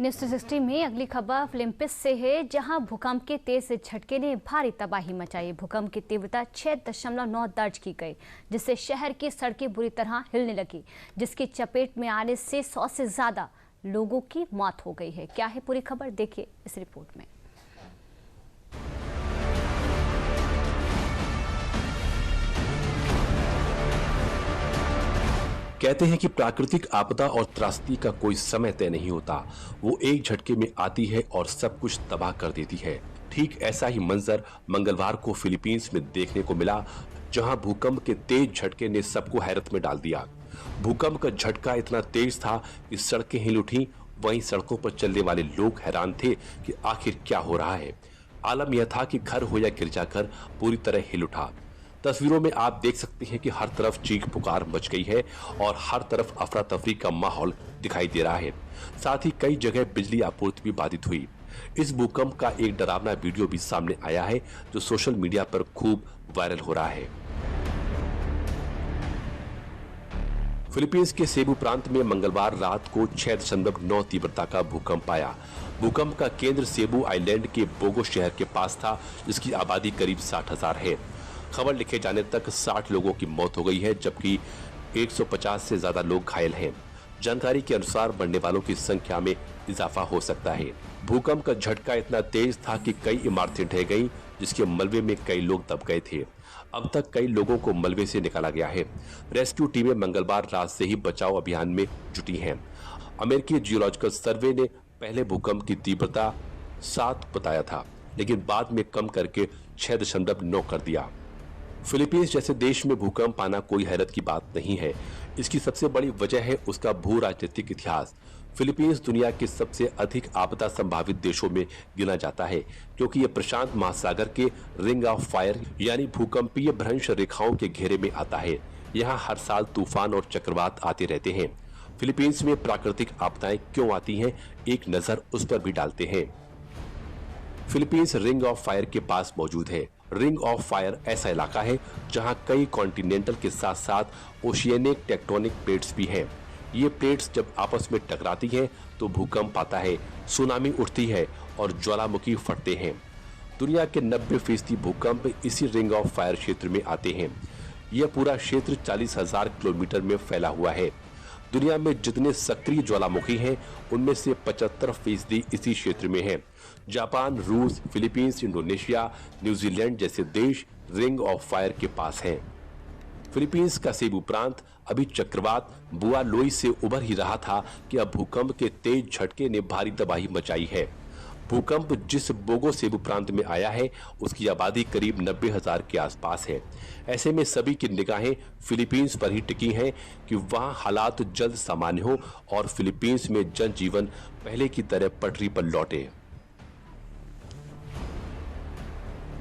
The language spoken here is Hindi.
न्यूज़ 360 में अगली खबर फिलिपींस से है, जहां भूकंप के तेज झटके ने भारी तबाही मचाई। भूकंप की तीव्रता 6.9 दर्ज की गई, जिससे शहर की सड़कें बुरी तरह हिलने लगी, जिसकी चपेट में आने से 100 से ज्यादा लोगों की मौत हो गई है। क्या है पूरी खबर, देखिए इस रिपोर्ट में। कहते हैं कि प्राकृतिक आपदा और त्रासदी का कोई समय तय नहीं होता, वो एक झटके में आती है और सब कुछ तबाह कर देती है। ठीक ऐसा ही मंजर मंगलवार को फिलीपींस में देखने को मिला, जहां भूकंप के तेज झटके ने सबको हैरत में डाल दिया। भूकंप का झटका इतना तेज था कि सड़कें हिल उठी। वहीं सड़कों पर चलने वाले लोग हैरान थे कि आखिर क्या हो रहा है। आलम यह था कि घर हो या गिरजाघर पूरी तरह हिल उठा। तस्वीरों में आप देख सकते हैं कि हर तरफ चीख पुकार मच गई है और हर तरफ अफरा तफरी का माहौल दिखाई दे रहा है। साथ ही कई जगह बिजली आपूर्ति भी बाधित हुई। इस भूकंप का एक डरावना वीडियो भी सामने आया है, जो सोशल मीडिया पर खूब वायरल हो रहा है। फिलीपींस के सेबू प्रांत में मंगलवार रात को 6.9 तीव्रता का भूकंप आया। भूकंप का केंद्र सेबू आइलैंड के बोगो शहर के पास था, जिसकी आबादी करीब 60,000 है। खबर लिखे जाने तक 60 लोगों की मौत हो गई है, जबकि 150 से ज्यादा लोग घायल हैं। जानकारी के अनुसार मरने वालों की संख्या में इजाफा हो सकता है। भूकंप का झटका इतना तेज था कि कई इमारतें ढह गईं, जिसके मलबे में कई लोग दब गए थे। अब तक कई लोगों को मलबे से निकाला गया है। रेस्क्यू टीमें मंगलवार रात से ही बचाव अभियान में जुटी हैं। अमेरिकी जियोलॉजिकल सर्वे ने पहले भूकंप की तीव्रता 7 बताया था, लेकिन बाद में कम करके 6.9 कर दिया। फिलीपींस जैसे देश में भूकंप आना कोई हैरत की बात नहीं है। इसकी सबसे बड़ी वजह है उसका भू राजनीतिक इतिहास। फिलीपींस दुनिया के सबसे अधिक आपदा संभावित देशों में गिना जाता है, क्योंकि यह प्रशांत महासागर के रिंग ऑफ फायर यानी भूकंपीय भ्रंश रेखाओं के घेरे में आता है। यहाँ हर साल तूफान और चक्रवात आते रहते हैं। फिलीपींस में प्राकृतिक आपदाएं क्यों आती हैं, एक नजर उस पर भी डालते हैं। फिलीपींस रिंग ऑफ फायर के पास मौजूद है। रिंग ऑफ फायर ऐसा इलाका है जहां कई कॉन्टिनेंटल के साथ साथ ओशियनिक टेक्टोनिक प्लेट्स भी हैं। ये प्लेट्स जब आपस में टकराती हैं तो भूकंप आता है, सुनामी उठती है और ज्वालामुखी फटते हैं। दुनिया के 90% भूकंप इसी रिंग ऑफ फायर क्षेत्र में आते हैं। यह पूरा क्षेत्र 40,000 किलोमीटर में फैला हुआ है। दुनिया में जितने सक्रिय ज्वालामुखी हैं, उनमें से 75% इसी क्षेत्र में हैं। जापान, रूस, फिलीपींस, इंडोनेशिया, न्यूजीलैंड जैसे देश रिंग ऑफ फायर के पास हैं। फिलीपींस का सेबू प्रांत अभी चक्रवात बुआ लोई से उभर ही रहा था कि अब भूकंप के तेज झटके ने भारी तबाही मचाई है। भूकंप जिस बोगो सेबू प्रांत में आया है, उसकी आबादी करीब 90,000 के आसपास है। ऐसे में सभी की निगाहें फिलीपींस पर ही टिकी हैं कि वहां हालात जल्द सामान्य हो और फिलीपींस में जनजीवन पहले की तरह पटरी पर लौटे।